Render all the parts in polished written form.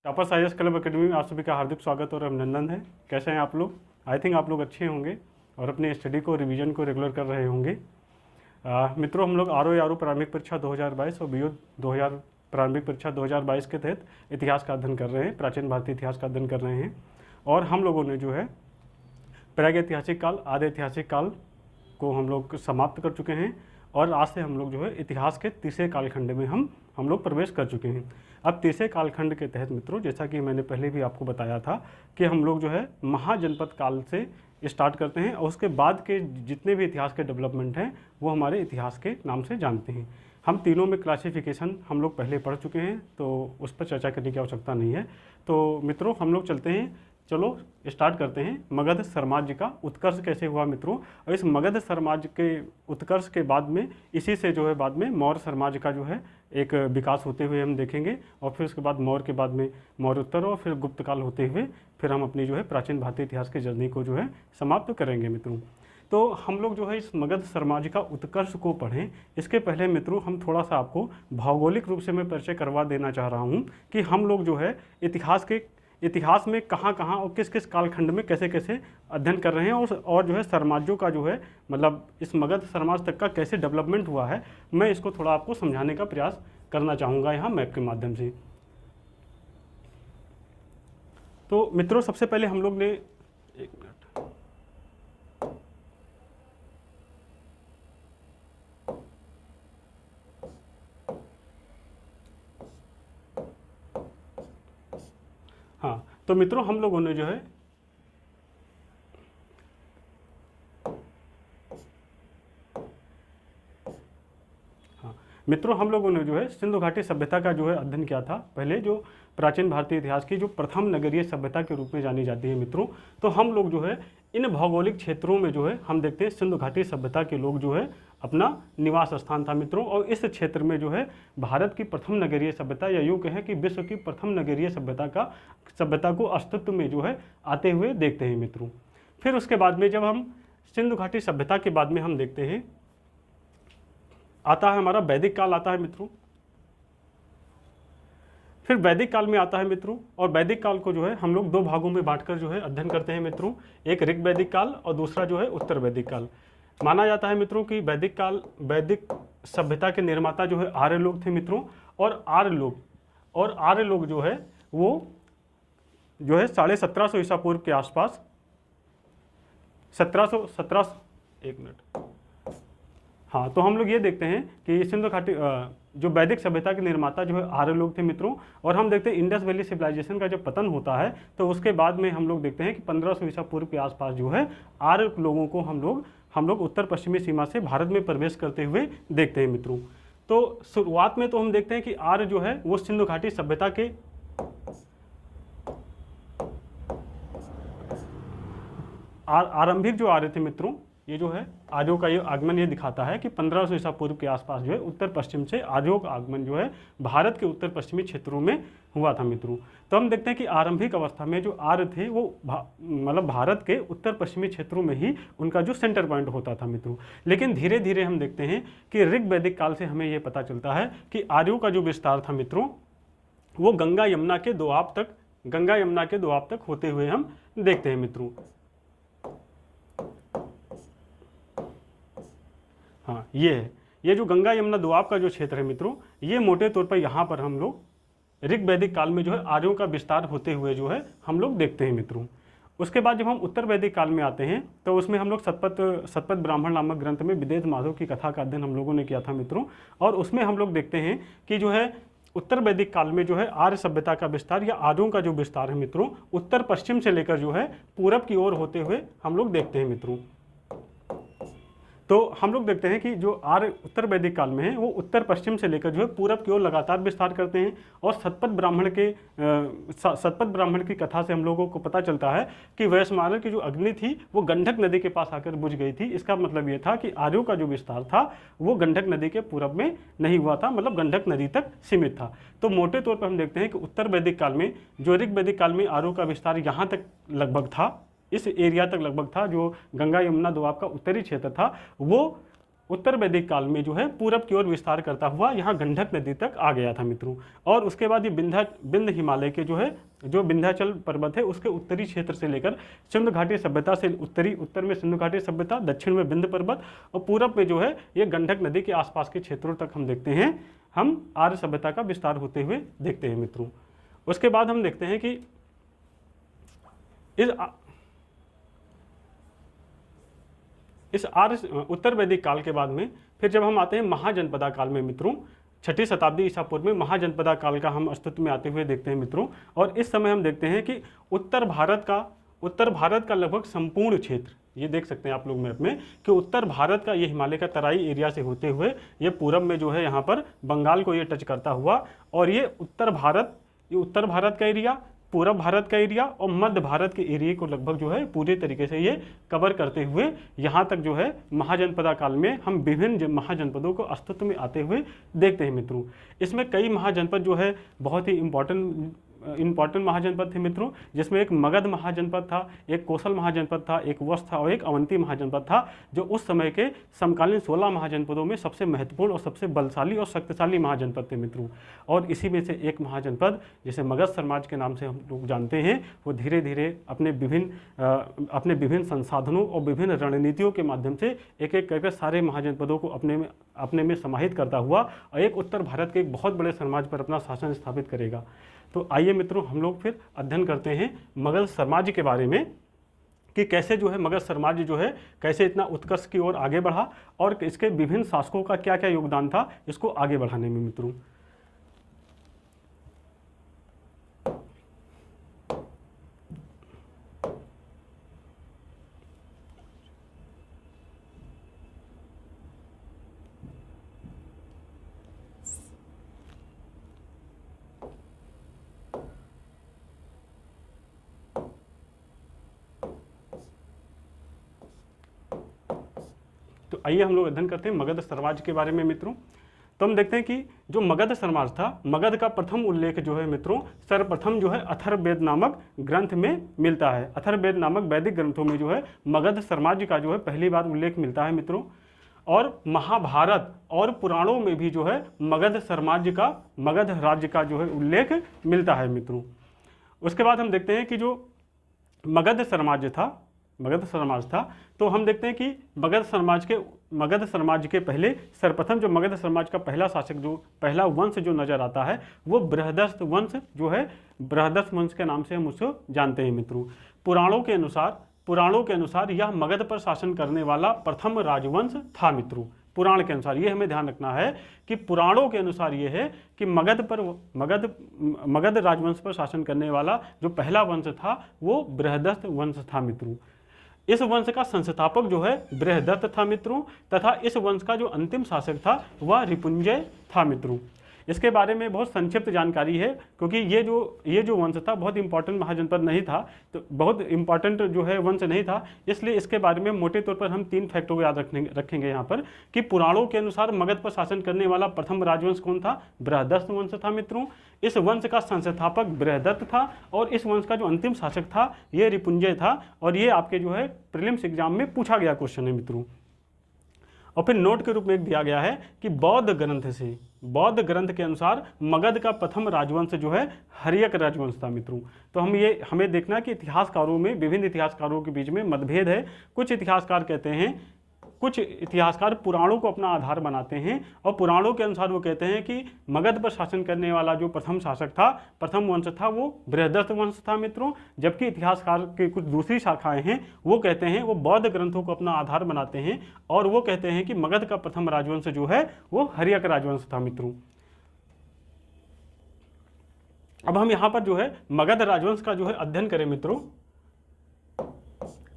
टापर science club academy में आप सभी का हार्दिक स्वागत और अभिनंदन है। कैसे हैं आप लोग? आई थिंक आप लोग अच्छे होंगे और अपने स्टडी को रिवीजन को रेगुलर कर रहे होंगे। मित्रों, हम लोग आर प्रारंभिक परीक्षा 2022 और बीओ 2000 प्रारंभिक परीक्षा 2022 के तहत इतिहास का अध्ययन कर रहे हैं, प्राचीन भारतीय इतिहास का अध्ययन कर रहे हैं। और हम लोगों ने जो है प्रागैतिहासिक काल, आदि ऐतिहासिक काल को हम लोग समाप्त कर चुके हैं और आज से हम लोग जो है इतिहास के तीसरे कालखंड में हम लोग प्रवेश कर चुके हैं। अब तीसरे कालखंड के तहत मित्रों, जैसा कि मैंने पहले भी आपको बताया था कि हम लोग जो है महाजनपद काल से स्टार्ट करते हैं और उसके बाद के जितने भी इतिहास के डेवलपमेंट हैं वो हमारे इतिहास के नाम से जानते हैं। हम तीनों में क्लासिफिकेशन हम लोग पहले पढ़ चुके हैं, तो उस पर चर्चा करने की आवश्यकता नहीं है। तो मित्रों, हम लोग चलते हैं, चलो स्टार्ट करते हैं। मगध साम्राज्य का उत्कर्ष कैसे हुआ मित्रों, और इस मगध साम्राज्य के उत्कर्ष के बाद में इसी से जो है बाद में मौर्य साम्राज्य का जो है एक विकास होते हुए हम देखेंगे। और फिर उसके बाद मौर्य के बाद में मौर्योत्तर और फिर गुप्त काल होते हुए फिर हम अपनी जो है प्राचीन भारतीय इतिहास की जर्नी को जो है समाप्त करेंगे मित्रों। तो हम लोग जो है इस मगध साम्राज्य का उत्कर्ष को पढ़ें, इसके पहले मित्रों हम थोड़ा सा आपको भौगोलिक रूप से मैं परिचय करवा देना चाह रहा हूँ कि हम लोग जो है इतिहास में कहाँ कहाँ और किस किस कालखंड में कैसे कैसे अध्ययन कर रहे हैं और जो है साम्राज्यों का जो है मतलब इस मगध साम्राज्य तक का कैसे डेवलपमेंट हुआ है, मैं इसको थोड़ा आपको समझाने का प्रयास करना चाहूँगा यहाँ मैप के माध्यम से। तो मित्रों, सबसे पहले हम लोग ने एक मिनट, हाँ, तो मित्रों हम लोगों ने जो है हम लोगों ने जो है सिंधु घाटी सभ्यता का जो है अध्ययन किया था पहले, जो प्राचीन भारतीय इतिहास की जो प्रथम नगरीय सभ्यता के रूप में जानी जाती है मित्रों। तो हम लोग जो है इन भौगोलिक क्षेत्रों में जो है हम देखते हैं सिंधु घाटी सभ्यता के लोग जो है अपना निवास स्थान था मित्रों। और इस क्षेत्र में जो है भारत की प्रथम नगरीय सभ्यता या यूँ कहें कि विश्व की प्रथम नगरीय सभ्यता को अस्तित्व में जो है आते हुए देखते हैं मित्रों। फिर उसके बाद में जब हम सिंधु घाटी सभ्यता के बाद में हम देखते हैं आता है हमारा वैदिक काल आता है मित्रों। फिर वैदिक काल में आता है मित्रों, और वैदिक काल को जो है हम लोग दो भागों में बांटकर जो है अध्ययन करते हैं मित्रों। एक ऋग वैदिक काल और दूसरा जो है उत्तर वैदिक काल। माना जाता है मित्रों कि वैदिक सभ्यता के निर्माता जो है आर्य लोग थे मित्रों। और आर्य लोग जो है वो जो है 1750 ईसा पूर्व के आसपास 17 एक मिनट, हाँ, तो हम लोग ये देखते हैं कि सिंधु घाटी जो वैदिक सभ्यता के निर्माता जो है आर्य लोग थे मित्रों। और हम देखते हैं इंडस वैली सिविलाइजेशन का जब पतन होता है तो उसके बाद में हम लोग देखते हैं कि 1500 ईसा पूर्व के आसपास जो है आर्य लोगों को हम लोग उत्तर पश्चिमी सीमा से भारत में प्रवेश करते हुए देखते हैं मित्रों। तो शुरुआत में तो हम देखते हैं कि आर्य जो है वो सिंधु घाटी सभ्यता के आरंभिक जो आर्य थे मित्रों, ये जो है आर्यों का ये आगमन ये दिखाता है कि 1500 ईसा पूर्व के आसपास जो है उत्तर पश्चिम से आर्यों का आगमन जो है भारत के उत्तर पश्चिमी क्षेत्रों में हुआ था मित्रों। तो हम देखते हैं कि आरंभिक अवस्था में जो आर्य थे वो मतलब भारत के उत्तर पश्चिमी क्षेत्रों में ही उनका जो सेंटर पॉइंट होता था मित्रों। लेकिन धीरे धीरे हम देखते हैं कि ऋग वैदिक काल से हमें ये पता चलता है कि आर्यों का जो विस्तार था मित्रों वो गंगा यमुना के दोआब तक होते हुए हम देखते हैं मित्रों। हाँ, ये जो गंगा यमुना दोआब का जो क्षेत्र है मित्रों, ये मोटे तौर पर यहाँ पर हम लोग ऋग वैदिक काल में जो है आर्यों का विस्तार होते हुए जो है हम लोग देखते हैं मित्रों। उसके बाद जब हम उत्तर वैदिक काल में आते हैं तो उसमें हम लोग सतपथ ब्राह्मण नामक ग्रंथ में विदेह माधव की कथा का अध्ययन हम लोगों ने किया था मित्रों। और उसमें हम लोग देखते हैं कि जो है उत्तर वैदिक काल में जो है आर्य सभ्यता का विस्तार या आर्यों का जो विस्तार है मित्रों उत्तर पश्चिम से लेकर जो है पूरब की ओर होते हुए हम लोग देखते हैं मित्रों। तो हम लोग देखते हैं कि जो आर्य उत्तर वैदिक काल में है वो उत्तर पश्चिम से लेकर जो है पूरब की ओर लगातार विस्तार करते हैं। और सतपथ ब्राह्मण की कथा से हम लोगों को पता चलता है कि वैश्वानर की जो अग्नि थी वो गंडक नदी के पास आकर बुझ गई थी। इसका मतलब ये था कि आर्यों का जो विस्तार था वो गंडक नदी के पूरब में नहीं हुआ था, मतलब गंडक नदी तक सीमित था। तो मोटे तौर पर हम देखते हैं कि उत्तर वैदिक काल में जो ऋग वैदिक काल में आर्यों का विस्तार यहाँ तक लगभग था, इस एरिया तक लगभग था, जो गंगा यमुना दोआब का उत्तरी क्षेत्र था वो उत्तर वैदिक काल में जो है पूरब की ओर विस्तार करता हुआ यहाँ गंडक नदी तक आ गया था मित्रों। और उसके बाद ये विंध्य हिमालय के जो है जो विंध्याचल पर्वत है उसके उत्तरी क्षेत्र से लेकर सिंधु घाटी सभ्यता से उत्तर में सिंधु घाटी सभ्यता, दक्षिण में विंध्य पर्वत और पूरब में जो है ये गंडक नदी के आसपास के क्षेत्रों तक हम देखते हैं हम आर्य सभ्यता का विस्तार होते हुए देखते हैं मित्रों। उसके बाद हम देखते हैं कि इस आर्य उत्तर वैदिक काल के बाद में फिर जब हम आते हैं महाजनपदा काल में मित्रों, 6ठी शताब्दी ईसा पूर्व में महाजनपदा काल का हम अस्तित्व में आते हुए देखते हैं मित्रों। और इस समय हम देखते हैं कि उत्तर भारत का लगभग संपूर्ण क्षेत्र, ये देख सकते हैं आप लोग मैप में कि उत्तर भारत का ये हिमालय का तराई एरिया से होते हुए ये पूरब में जो है यहाँ पर बंगाल को ये टच करता हुआ, और ये उत्तर भारत का एरिया, पूरब भारत का एरिया और मध्य भारत के एरिया को लगभग जो है पूरे तरीके से ये कवर करते हुए यहाँ तक जो है महाजनपदा काल में हम विभिन्न महाजनपदों को अस्तित्व में आते हुए देखते हैं मित्रों। इसमें कई महाजनपद जो है बहुत ही इंपॉर्टेंट महाजनपद थे मित्रों, जिसमें एक मगध महाजनपद था, एक कौशल महाजनपद था, एक वश था और एक अवंती महाजनपद था, जो उस समय के समकालीन 16 महाजनपदों में सबसे महत्वपूर्ण और सबसे बलशाली और शक्तिशाली महाजनपद थे मित्रों। और इसी में से एक महाजनपद जिसे मगध समाज के नाम से हम लोग जानते हैं, वो धीरे धीरे अपने विभिन्न संसाधनों और विभिन्न रणनीतियों के माध्यम से एक एक करके सारे महाजनपदों को अपने में समाहित करता हुआ और एक उत्तर भारत के एक बहुत बड़े समाज पर अपना शासन स्थापित करेगा। तो आइए मित्रों हम लोग फिर अध्ययन करते हैं मगध साम्राज्य के बारे में कि कैसे जो है मगध साम्राज्य जो है कैसे इतना उत्कर्ष की ओर आगे बढ़ा और इसके विभिन्न शासकों का क्या क्या योगदान था इसको आगे बढ़ाने में मित्रों। तो आइए हम लोग अध्ययन करते हैं मगध साम्राज्य के बारे में मित्रों। तो हम देखते हैं कि जो मगध साम्राज्य था, मगध का प्रथम उल्लेख जो है मित्रों सर्वप्रथम जो है अथर्ववेद नामक ग्रंथ में मिलता है। अथर्ववेद नामक वैदिक ग्रंथों में जो है मगध साम्राज्य का जो है पहली बार उल्लेख मिलता है मित्रों। और महाभारत और पुराणों में भी जो है मगध राज्य का जो है उल्लेख मिलता है मित्रों। उसके बाद हम देखते हैं कि जो मगध साम्राज्य था तो हम देखते हैं कि मगध साम्राज्य के पहले सर्वप्रथम जो मगध साम्राज्य का पहला शासक जो पहला वंश जो नजर आता है वो बृहदस्थ वंश जो है, बृहदस्थ वंश के नाम से हम उसको जानते हैं मित्रों। पुराणों के अनुसार यह मगध पर शासन करने वाला प्रथम राजवंश था मित्रों। पुराण के अनुसार ये हमें ध्यान रखना है कि पुराणों के अनुसार ये है कि मगध राजवंश पर शासन करने वाला जो पहला वंश था वो बृहदस्थ वंश था मित्रों। इस वंश का संस्थापक जो है बृहदत्त था मित्रों, तथा इस वंश का जो अंतिम शासक था वह रिपुंजय था मित्रों। इसके बारे में बहुत संक्षिप्त जानकारी है क्योंकि ये जो वंश था बहुत इंपॉर्टेंट महाजनपद नहीं था, तो बहुत इंपॉर्टेंट जो है वंश नहीं था, इसलिए इसके बारे में मोटे तौर पर हम 3 फैक्टों को याद रखेंगे यहाँ पर कि पुराणों के अनुसार मगध पर शासन करने वाला प्रथम राजवंश कौन था? बृहदस्थ वंश था मित्रों। इस वंश का संस्थापक बृहदत्त था और इस वंश का जो अंतिम शासक था ये रिपुंजय था। और ये आपके जो है प्रीलिम्स एग्जाम में पूछा गया क्वेश्चन है मित्रों। और फिर नोट के रूप में एक दिया गया है कि बौद्ध ग्रंथ के अनुसार मगध का प्रथम राजवंश जो है हर्यक राजवंश था मित्रों। तो हमें देखना कि इतिहासकारों में विभिन्न इतिहासकारों के बीच में मतभेद है। कुछ इतिहासकार पुराणों को अपना आधार बनाते हैं और पुराणों के अनुसार वो कहते हैं कि मगध पर शासन करने वाला जो प्रथम शासक था, प्रथम वंश था वो बृहदस्थ वंश था मित्रों। जबकि इतिहासकार के कुछ दूसरी शाखाएं हैं वो कहते हैं, वो बौद्ध ग्रंथों को अपना आधार बनाते हैं और वो कहते हैं कि मगध का प्रथम राजवंश जो है वो हर्यक राजवंश था मित्रों। अब हम यहाँ पर जो है मगध राजवंश का जो है अध्ययन करें मित्रों।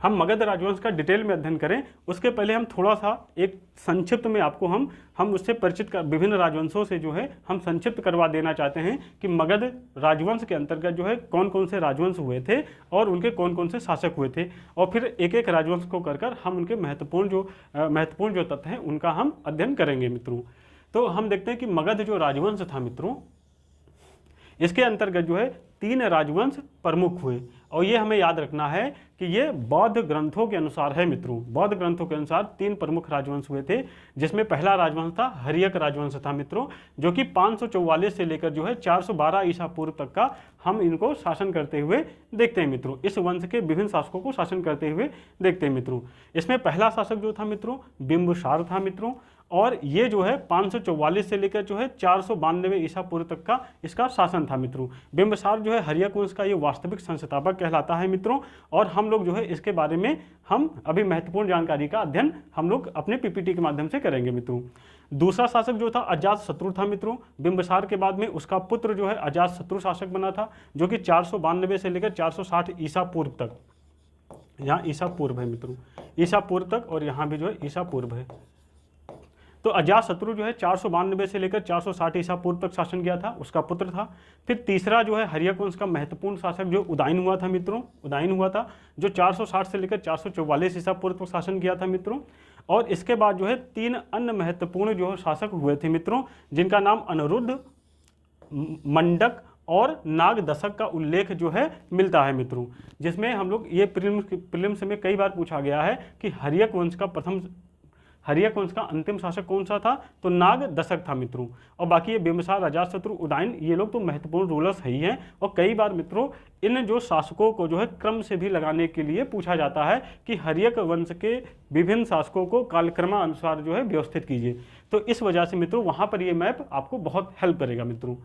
हम मगध राजवंश का डिटेल में अध्ययन करें उसके पहले हम थोड़ा सा एक संक्षिप्त में आपको हम उससे परिचित विभिन्न राजवंशों से जो है हम संक्षिप्त करवा देना चाहते हैं कि मगध राजवंश के अंतर्गत जो है कौन कौन से राजवंश हुए थे और उनके कौन कौन से शासक हुए थे। और फिर एक एक राजवंश को कर हम उनके महत्वपूर्ण जो तथ्य हैं उनका हम अध्ययन करेंगे मित्रों। तो हम देखते हैं कि मगध जो राजवंश था मित्रों, इसके अंतर्गत जो है 3 राजवंश प्रमुख हुए, और ये हमें याद रखना है कि ये बौद्ध ग्रंथों के अनुसार है मित्रों। बौद्ध ग्रंथों के अनुसार 3 प्रमुख राजवंश हुए थे, जिसमें पहला राजवंश था हर्यक राजवंश था मित्रों, जो कि 544 से लेकर जो है 412 ईसा पूर्व तक का हम इनको शासन करते हुए देखते हैं मित्रों। इस वंश के विभिन्न शासकों को शासन करते हुए देखते हैं मित्रों। इसमें पहला शासक जो था मित्रों बिंबिसार था मित्रों, और ये जो है 544 से लेकर जो है 492 ईसा पूर्व तक का इसका शासन था मित्रों। बिंबिसार जो है हर्यक वंश का ये वास्तविक संस्थापक कहलाता है मित्रों, और हम लोग जो है इसके बारे में हम अभी महत्वपूर्ण जानकारी का अध्ययन हम लोग अपने पीपीटी के माध्यम से करेंगे मित्रों। दूसरा शासक जो था अजातशत्रु था मित्रों। बिंबिसार के बाद में उसका पुत्र जो है अजातशत्रु शासक बना था, जो कि 492 से लेकर 460 ईसा पूर्व तक, यहाँ ईसा पूर्व है मित्रों, ईसा पूर्व तक, और यहाँ भी जो है ईसा पूर्व है। तो अजातशत्रु जो है 492 से लेकर 460 ईसा पूर्व तक शासन किया था, उसका पुत्र था। फिर तीसरा जो है हर्यक वंश का महत्वपूर्ण शासक जो उदयन हुआ था मित्रों, उदयन हुआ था, जो 460 से लेकर 444 ईसा पूर्व तक शासन किया था मित्रों। और इसके बाद जो है 3 अन्य महत्वपूर्ण जो है शासक हुए थे मित्रों, जिनका नाम अनिरुद्ध, मंडक और नागदशक का उल्लेख जो है मिलता है मित्रों, जिसमें हम लोग ये प्रीलिम्स में कई बार पूछा गया है कि हर्यक वंश का अंतिम शासक कौन सा था, तो नागदशक था मित्रों। और बाकी ये बिंबिसार, अजातशत्रु, उदयन, ये लोग तो महत्वपूर्ण रूलर्स है ही हैं। और कई बार मित्रों इन जो शासकों को जो है क्रम से भी लगाने के लिए पूछा जाता है कि हर्यक वंश के विभिन्न शासकों को कालक्रमानुसार जो है व्यवस्थित कीजिए। तो इस वजह से मित्रों वहाँ पर ये मैप आपको बहुत हेल्प करेगा मित्रों।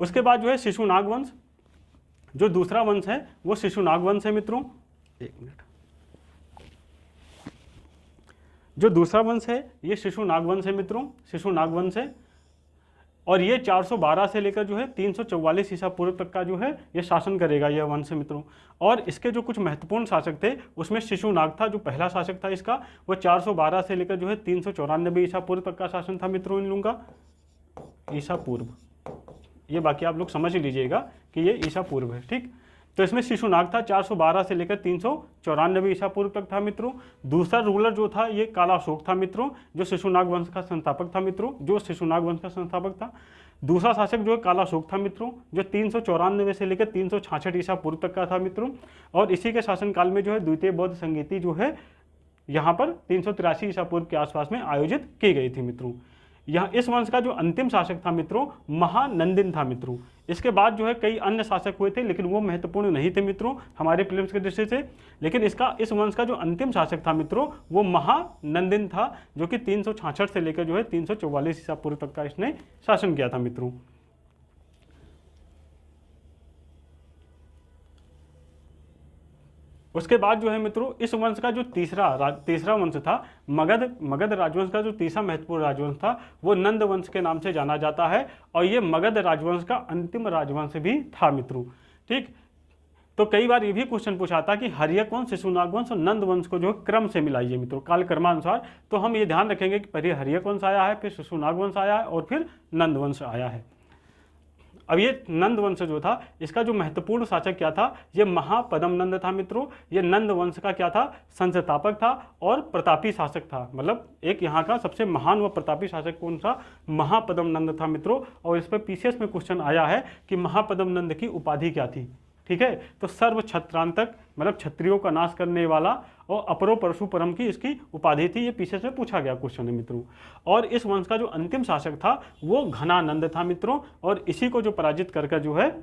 उसके बाद जो है शिशुनाग वंश, जो दूसरा वंश है वो शिशुनाग वंश है मित्रों। एक मिनट, जो दूसरा वंश है ये शिशुनाग वंश है मित्रों, शिशुनाग वंश है, और ये 412 से लेकर जो है 344 ईसा पूर्व तक का जो है ये शासन करेगा यह वंश मित्रों। और इसके जो कुछ महत्वपूर्ण शासक थे उसमें शिशुनाग था, जो पहला शासक था इसका, वो 412 से लेकर जो है 394 ईसा पूर्व तक का शासन था मित्रों इन लोगों का, ईसा पूर्व। ये बाकी आप लोग समझ लीजिएगा कि ये ईसा पूर्व है, ठीक। तो इसमें शिशुनाग था, 412 से लेकर 394 ईसा पूर्व तक था मित्रों। दूसरा रूलर जो था ये कालाशोक था मित्रों, जो शिशुनाग वंश का संस्थापक था मित्रों, जो शिशुनाग वंश का संस्थापक था। दूसरा शासक जो है कालाशोक था मित्रों, जो 394 से लेकर 366 ईसा पूर्व तक का था मित्रों। और इसी के शासनकाल में जो है द्वितीय बौद्ध संगीति जो है यहाँ पर 383 ईसा पूर्व के आसपास में आयोजित की गई थी मित्रों। यहाँ इस वंश का जो अंतिम शासक था मित्रों महानंदिन था मित्रों। इसके बाद जो है कई अन्य शासक हुए थे, लेकिन वो महत्वपूर्ण नहीं थे मित्रों हमारे प्रीलिम्स के दृष्टि से। लेकिन इस वंश का जो अंतिम शासक था मित्रों वो महानंदिन था, जो कि 366 से लेकर जो है 344 ईसा पूर्व तक का इसने शासन किया था मित्रों। उसके बाद जो है मित्रों इस वंश का जो तीसरा वंश था मगध राजवंश का जो तीसरा महत्वपूर्ण राजवंश था वो नंद वंश के नाम से जाना जाता है, और ये मगध राजवंश का अंतिम राजवंश भी था मित्रों, ठीक। तो कई बार ये भी क्वेश्चन पूछा था कि हर्यक वंश, शिशुनाग वंश और नंद वंश को जो है क्रम से मिलाइए मित्रों, कालक्रमानुसार। तो हम ये ध्यान रखेंगे कि पहले हर्यक वंश आया है, फिर शिशुनाग वंश आया है, और फिर नंद वंश आया है। अब ये नंद वंश जो था इसका जो महत्वपूर्ण शासक क्या था, ये महापद्म नंद था मित्रों। ये नंद वंश का क्या था, संस्थापक था और प्रतापी शासक था। मतलब एक यहाँ का सबसे महान व प्रतापी शासक कौन सा, महापद्म नंद था मित्रों। और इस पर पीसीएस में क्वेश्चन आया है कि महापद्म नंद की उपाधि क्या थी, ठीक है। तो सर्व छत्रांतक मतलब क्षत्रियों का नाश करने वाला और अपरो परशु परम की इसकी उपाधि थी। ये पीछे से पूछा गया क्वेश्चन है मित्रों। और इस वंश का जो अंतिम शासक था वो घनानंद था मित्रों, और इसी को जो पराजित कर जो है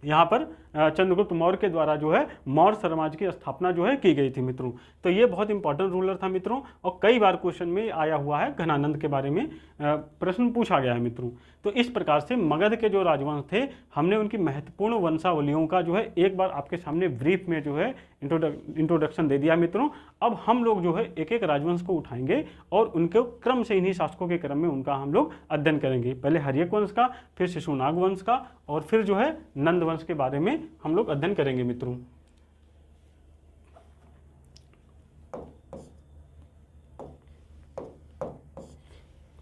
यहाँ पर चंद्रगुप्त मौर्य के द्वारा जो है मौर्य समाज की स्थापना जो है की गई थी मित्रों। तो ये बहुत इंपॉर्टेंट रूलर था मित्रों, और कई बार क्वेश्चन में आया हुआ है, घनानंद के बारे में प्रश्न पूछा गया है मित्रों। तो इस प्रकार से मगध के जो राजवंश थे हमने उनकी महत्वपूर्ण वंशावलियों का जो है एक बार आपके सामने ब्रीफ में जो है इंट्रोडक्शन दे दिया मित्रों। अब हम लोग जो है एक एक राजवंश को उठाएंगे और उनके क्रम से, इन्हीं शासकों के क्रम में उनका हम लोग अध्ययन करेंगे। पहले हर्यक वंश का, फिर शिशुनाग वंश का, और फिर जो है नंद वंश के बारे में हम लोग अध्ययन करेंगे मित्रों।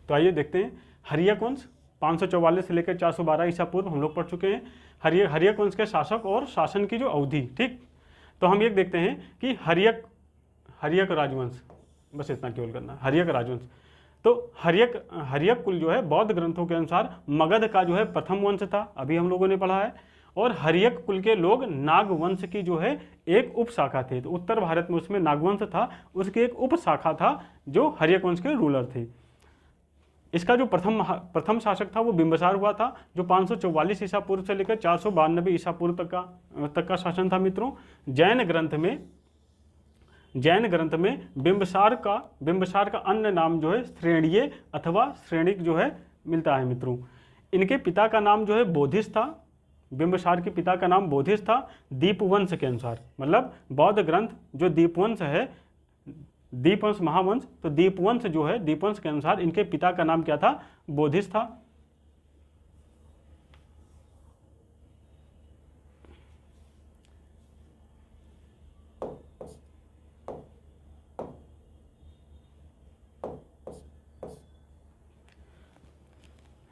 तो आइए देखते हैं हर्यक वंश 544 से लेकर 412 ईसा पूर्व हम लोग पढ़ चुके हैं। हर्यक वंश के शासक और शासन की जो अवधि, ठीक। तो हम ये देखते हैं कि हर्यक राजवंश, बस इतना केवल करना, हर्यक राजवंश। तो हर्यक कुल जो है बौद्ध ग्रंथों के अनुसार मगध का जो है प्रथम वंश था, अभी हम लोगों ने पढ़ा है। और हर्यक कुल के लोग नागवंश की जो है एक उपशाखा थे। तो उत्तर भारत में उसमें नागवंश था, उसकी एक उपशाखा था जो हर्यक वंश के रूलर थे। इसका जो प्रथम शासक था वो बिंबिसार हुआ था, जो 544 ईसा पूर्व से लेकर 492 ईसा पूर्व तक का शासन था मित्रों। जैन ग्रंथ में बिंबिसार का अन्य नाम जो है श्रेणीय अथवा श्रेणिक जो है मिलता है मित्रों। इनके पिता का नाम जो है बोधिस था, बिंबिसार के पिता का नाम बोधिस था दीपवंश के अनुसार। मतलब बौद्ध ग्रंथ जो दीपवंश है, दीपवंश महावंश, तो दीपवंश जो है दीपवंश के अनुसार इनके पिता का नाम क्या था, बोधिस था।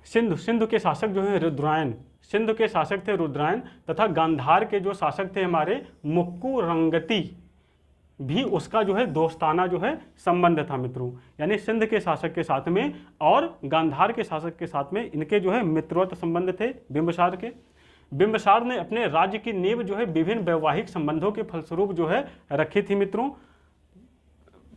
सिंधु के शासक जो है रुद्रायन, सिंधु के शासक थे रुद्रायन, तथा गांधार के जो शासक थे हमारे मुक्कू रंगती, भी उसका जो है दोस्ताना जो है संबंध था मित्रों। यानी सिंध के शासक के साथ में और गांधार के शासक के साथ में इनके जो है मित्रवत संबंध थे बिंबिसार के। बिंबिसार ने अपने राज्य की नींव जो है विभिन्न वैवाहिक संबंधों के फलस्वरूप जो है रखी थी मित्रों,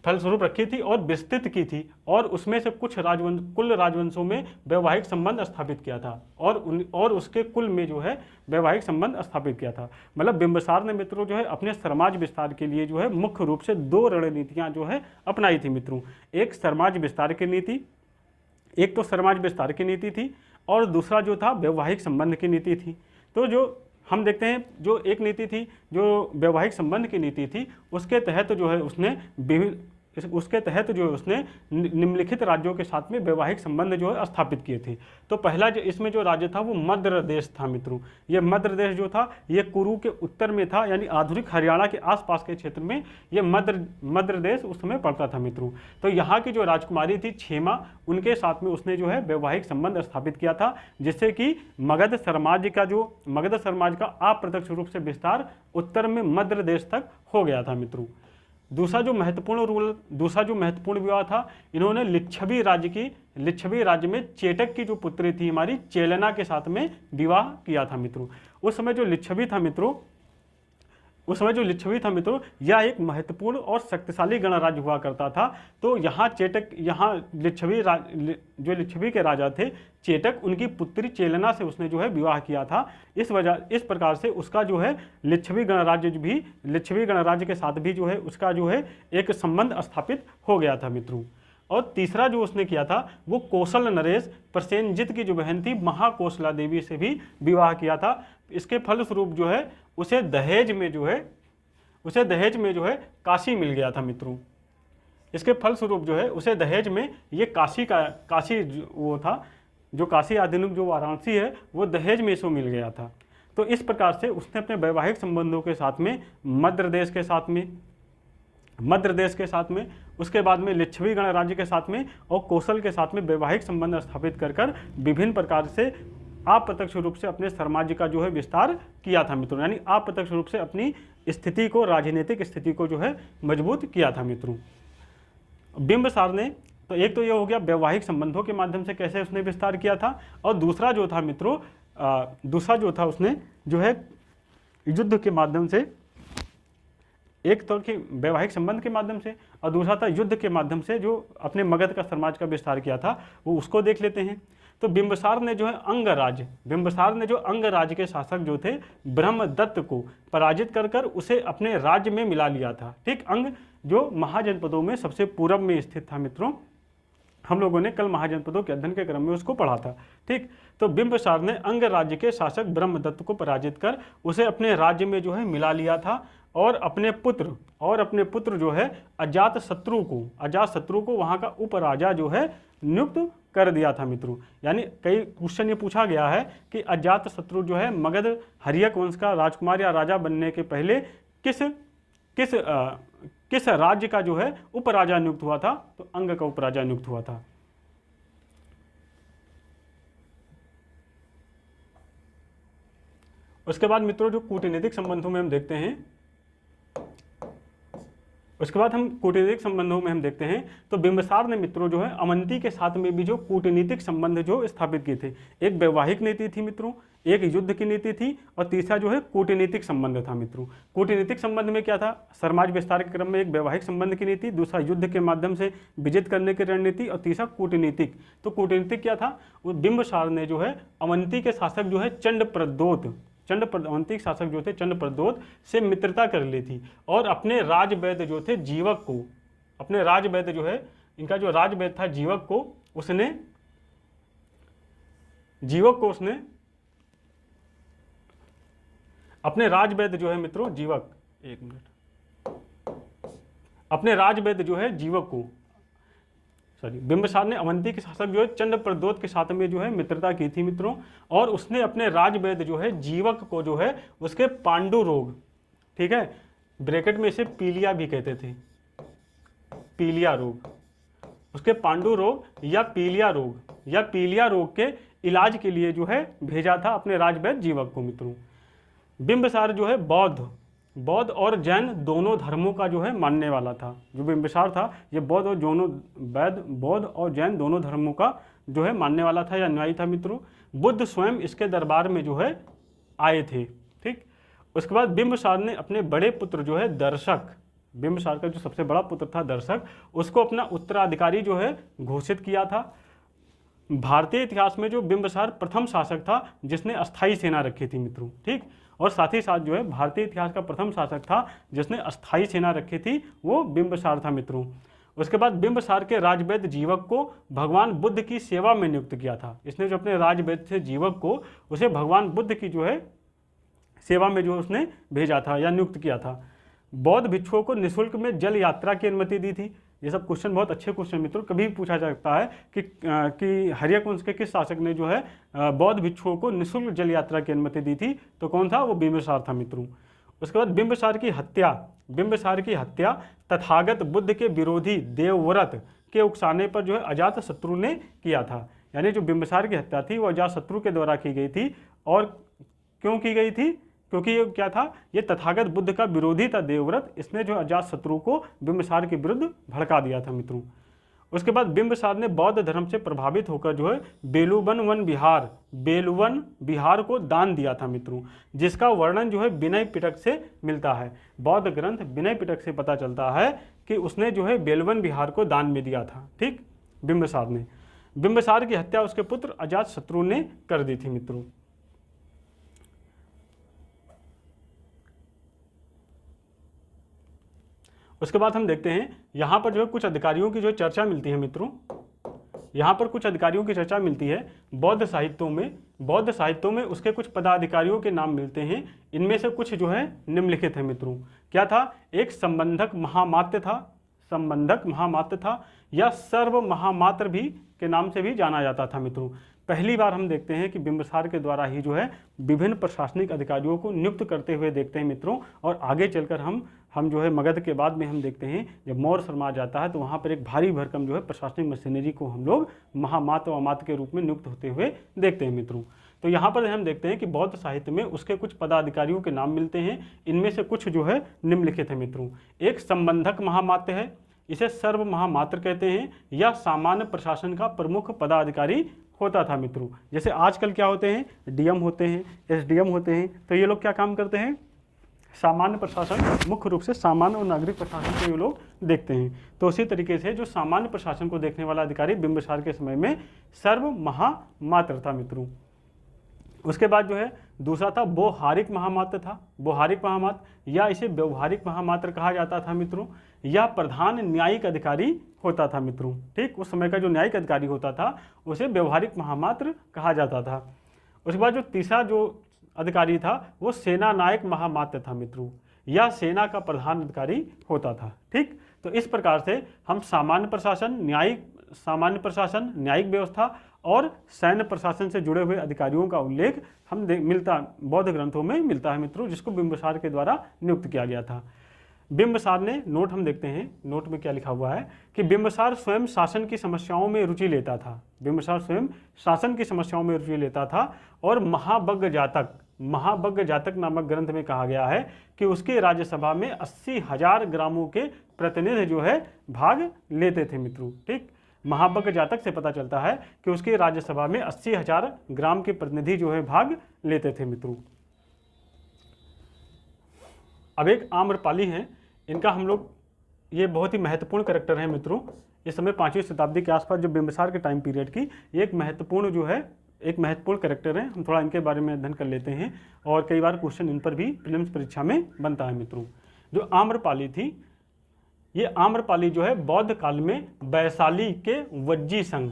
रखी थी और विस्तृत की थी, और उसमें से कुछ कुल राजवंशों में वैवाहिक संबंध स्थापित किया था और उसके कुल में जो है वैवाहिक संबंध स्थापित किया था। मतलब बिंबिसार ने मित्रों जो है अपने समाज विस्तार के लिए जो है मुख्य रूप से दो रणनीतियां जो है अपनाई थी मित्रों। एक समाज विस्तार की नीति, एक तो समाज विस्तार की नीति थी और दूसरा जो था वैवाहिक संबंध की नीति थी। तो जो हम देखते हैं जो एक नीति थी जो वैवाहिक संबंध की नीति थी, उसके तहत जो है उसने निम्नलिखित राज्यों के साथ में वैवाहिक संबंध जो है स्थापित किए थे। तो पहला जो इसमें जो राज्य था वो मध्य देश था मित्रों। ये मध्य देश जो था ये कुरु के उत्तर में था, यानी आधुनिक हरियाणा के आसपास के क्षेत्र में ये मध्य देश उस समय पड़ता था मित्रों। तो यहाँ की जो राजकुमारी थी क्षेमा, उनके साथ में उसने जो है वैवाहिक संबंध स्थापित किया था, जिससे कि मगध समाज का अप्रत्यक्ष रूप से विस्तार उत्तर में मध्य देश तक हो गया था मित्रों। दूसरा जो महत्वपूर्ण विवाह था, इन्होंने लिच्छवी राज्य में चेटक की जो पुत्री थी हमारी चेलना के साथ में विवाह किया था मित्रों। उस समय जो लिच्छवी था मित्रों यह एक महत्वपूर्ण और शक्तिशाली गणराज्य हुआ करता था। तो यहाँ लिच्छवी के राजा थे चेटक, उनकी पुत्री चेलना से उसने जो है विवाह किया था। इस प्रकार से उसका जो है लिच्छवी गणराज्य के साथ भी जो है उसका जो है एक संबंध स्थापित हो गया था मित्रों। और तीसरा जो उसने किया था वो कौशल नरेश प्रसेनजित की जो बहन थी महाकोशला देवी से भी विवाह किया था। इसके फलस्वरूप जो है उसे दहेज में जो है काशी मिल गया था मित्रों। इसके फलस्वरूप जो है उसे दहेज में ये काशी वो था, जो काशी आधुनिक जो वाराणसी है वो दहेज में इसको मिल गया था। तो इस प्रकार से उसने अपने वैवाहिक संबंधों के साथ में मध्य देश के साथ में उसके बाद में लिच्छवी गणराज्य के साथ में और कौशल के साथ में वैवाहिक संबंध स्थापित कर विभिन्न प्रकार से अप्रत्यक्ष रूप से अपने साम्राज्य का जो है विस्तार किया था मित्रों। यानी अप्रत्यक्ष रूप से अपनी स्थिति को, राजनीतिक स्थिति को जो है मजबूत किया था मित्रों। बिंबिसार ने तो एक तो ये हो गया वैवाहिक संबंधों के माध्यम से कैसे उसने विस्तार किया था, और दूसरा जो था मित्रों उसने जो है युद्ध के माध्यम से, एक तो कि वैवाहिक संबंध के माध्यम से और दूसरा था युद्ध के माध्यम से जो अपने मगध का समाज का विस्तार किया था, वो उसको देख लेते हैं। तो बिंबिसार ने जो अंगराज्य के शासक जो थे ब्रह्मदत्त को पराजित कर उसे अपने राज्य में मिला लिया था। ठीक, अंग जो महाजनपदों में सबसे पूर्व में स्थित था मित्रों। हम लोगों ने कल महाजनपदों के अध्ययन के क्रम में उसको पढ़ा था। ठीक, तो बिंबिसार ने अंग राज्य के शासक ब्रह्मदत्त को पराजित कर उसे अपने राज्य में जो है मिला लिया था और अपने पुत्र जो है अजातशत्रु को वहाँ का उपराजा जो है नियुक्त कर दिया था मित्रों। यानी कई क्वेश्चन ये पूछा गया है कि अजातशत्रु जो है मगध हर्यक वंश का राजकुमार या राजा बनने के पहले किस राज्य का जो है उपराजा नियुक्त हुआ था, तो अंग का उपराजा नियुक्त हुआ था। उसके बाद मित्रों जो कूटनीतिक संबंधों में हम देखते हैं, तो बिंबिसार ने मित्रों जो है अवंती के साथ में भी जो कूटनीतिक संबंध जो स्थापित किए थे। एक वैवाहिक नीति थी मित्रों, एक युद्ध की नीति थी और तीसरा जो है कूटनीतिक संबंध था मित्रों। कूटनीतिक संबंध में क्या था, समाज विस्तार के क्रम में एक वैवाहिक संबंध की नीति, दूसरा युद्ध के माध्यम से विजित करने की रणनीति और तीसरा कूटनीतिक। तो कूटनीतिक क्या था, वो बिंबिसार ने जो है अवंती के शासक जो है अवंती के शासक जो थे चंद्रप्रद्योत से मित्रता कर ली थी और अपने राजवैद्य जो थे जीवक को, अपने राजवैद्य जो है इनका जो राजवैद्य था जीवक को उसने अपने राजवैद्य जो है मित्रों जीवक, एक मिनट, अपने राजवैद्य जो है जीवक को बिंबिसार ने अवंती के शासक जो है चंद्रप्रद्योत के साथ में जो है मित्रता की थी मित्रों, और उसने अपने राजवैद्य जो है जीवक को जो है उसके पांडु रोग, ठीक है, ब्रैकेट में इसे पीलिया भी कहते थे, पीलिया रोग, उसके पांडु रोग या पीलिया रोग के इलाज के लिए जो है भेजा था अपने राजवैद्य जीवक को मित्रों। बिंबिसार जो है बौद्ध और जैन दोनों धर्मों का जो है मानने वाला था। जो बिंबिसार था ये बौद्ध और जैन दोनों धर्मों का जो है मानने वाला था या अनुयायी था मित्रों। बुद्ध स्वयं इसके दरबार में जो है आए थे, ठीक। उसके बाद बिंबिसार ने अपने बड़े पुत्र जो है दर्शक, बिंबिसार का जो सबसे बड़ा पुत्र था दर्शक, उसको अपना उत्तराधिकारी जो है घोषित किया था। भारतीय इतिहास में जो बिंबिसार प्रथम शासक था जिसने अस्थायी सेना रखी थी मित्रों, ठीक, और साथ ही साथ जो है भारतीय इतिहास का प्रथम शासक था जिसने अस्थायी सेना रखी थी, वो बिंबिसार था मित्रों। उसके बाद बिंबिसार के राजवैद्य जीवक को भगवान बुद्ध की सेवा में नियुक्त किया था। इसने जो अपने राजवैद्य थे जीवक को उसे भगवान बुद्ध की जो है सेवा में जो उसने भेजा था या नियुक्त किया था। बौद्ध भिक्षुओं को निःशुल्क में जल यात्रा की अनुमति दी थी। ये सब क्वेश्चन बहुत अच्छे क्वेश्चन मित्रों, कभी भी पूछा जा सकता है कि हर्यक वंश के किस शासक ने जो है बौद्ध भिक्षुओं को निःशुल्क जल यात्रा की अनुमति दी थी, तो कौन था, वो बिंबिसार था मित्रों। उसके बाद बिंबिसार की हत्या तथागत बुद्ध के विरोधी देवव्रत के उकसाने पर जो है अजातशत्रु ने किया था। यानी जो बिंबिसार की हत्या थी वो अजातशत्रु के द्वारा की गई थी। और क्यों की गई थी, क्योंकि ये क्या था, ये तथागत बुद्ध का विरोधी था देवव्रत, इसने जो अजातशत्रु को बिंबिसार के विरुद्ध भड़का दिया था मित्रों। उसके बाद बिंबिसार ने बौद्ध धर्म से प्रभावित होकर जो है बेलुवन बिहार को दान दिया था मित्रों, जिसका वर्णन जो है विनय पिटक से मिलता है। बौद्ध ग्रंथ विनय पिटक से पता चलता है कि उसने जो है बेलवन बिहार को दान में दिया था, ठीक, बिंबिसार ने। बिंबिसार की हत्या उसके पुत्र अजातशत्रु ने कर दी थी मित्रों। उसके बाद हम देखते हैं यहाँ पर जो है कुछ अधिकारियों की जो चर्चा मिलती है मित्रों। यहाँ पर कुछ अधिकारियों की चर्चा मिलती है बौद्ध साहित्यों में उसके कुछ पदाधिकारियों के नाम मिलते हैं। इनमें से कुछ जो है निम्नलिखित है मित्रों। क्या था, एक संबंधक महामात्य था या सर्व महामात्र भी के नाम से भी जाना जाता था मित्रों। पहली बार हम देखते हैं कि बिंबिसार के द्वारा ही जो है विभिन्न प्रशासनिक अधिकारियों को नियुक्त करते हुए देखते हैं मित्रों। और आगे चलकर हम जो है मगध के बाद में हम देखते हैं जब मौर्य समाज आता है तो वहाँ पर एक भारी भरकम जो है प्रशासनिक मशीनरी को हम लोग महामात्र व अमात्य के रूप में नियुक्त होते हुए देखते हैं मित्रों। तो यहाँ पर हम देखते हैं कि बौद्ध साहित्य में उसके कुछ पदाधिकारियों के नाम मिलते हैं। इनमें से कुछ जो है निम्नलिखित है मित्रों। एक संबंधक महामात्य है, इसे सर्व महामात्र कहते हैं, या सामान्य प्रशासन का प्रमुख पदाधिकारी होता था मित्रों। जैसे आजकल क्या होते हैं, डीएम होते हैं, एसडीएम होते हैं, तो ये लोग क्या काम करते हैं, सामान्य प्रशासन, मुख्य रूप से सामान्य और नागरिक प्रशासन को ये लोग देखते हैं। तो उसी तरीके से जो सामान्य प्रशासन को देखने वाला अधिकारी बिंबिसार के समय में सर्व महामात्र था मित्रों। उसके बाद जो है दूसरा था व्यवहारिक महामात्र था। व्यवहारिक महामात्र या इसे व्यवहारिक महामात्र कहा जाता था मित्रों। यह प्रधान न्यायिक अधिकारी होता था मित्रों, ठीक। उस समय का जो न्यायिक अधिकारी होता था उसे व्यवहारिक महामात्र कहा जाता था। उसके बाद जो तीसरा जो अधिकारी था वो सेना नायक महामात्र था मित्रों, या सेना का प्रधान अधिकारी होता था, ठीक। तो इस प्रकार से हम सामान्य प्रशासन, न्यायिक व्यवस्था और सैन्य प्रशासन से जुड़े हुए अधिकारियों का उल्लेख हम बौद्ध ग्रंथों में मिलता है मित्रों, जिसको बिंबिसार के द्वारा नियुक्त किया गया था। बिंबिसार ने नोट हम देखते हैं, नोट में क्या लिखा हुआ है कि बिंबिसार स्वयं शासन की समस्याओं में रुचि लेता था। बिंबिसार स्वयं शासन की समस्याओं में रुचि लेता था और महाबग्ग जातक नामक ग्रंथ में कहा गया है कि उसकी राज्यसभा में 80,000 ग्रामों के प्रतिनिधि जो है भाग लेते थे मित्रों, ठीक। महाबक जातक से पता चलता है कि उसकी राज्यसभा में 80,000 ग्राम के प्रतिनिधि जो है भाग लेते थे मित्रों। अब एक आम्रपाली हैं, इनका हम लोग, ये बहुत ही महत्वपूर्ण कैरेक्टर है मित्रों। इस समय 5वीं शताब्दी के आसपास जो बिंबिसार के टाइम पीरियड की ये एक महत्वपूर्ण जो है, एक महत्वपूर्ण कैरेक्टर है। हम थोड़ा इनके बारे में अध्ययन कर लेते हैं और कई बार क्वेश्चन इन पर भी प्रीलिम्स परीक्षा में बनता है मित्रों। जो आम्रपाली थी, ये आम्रपाली जो है बौद्ध काल में वैशाली के वज्जी संघ,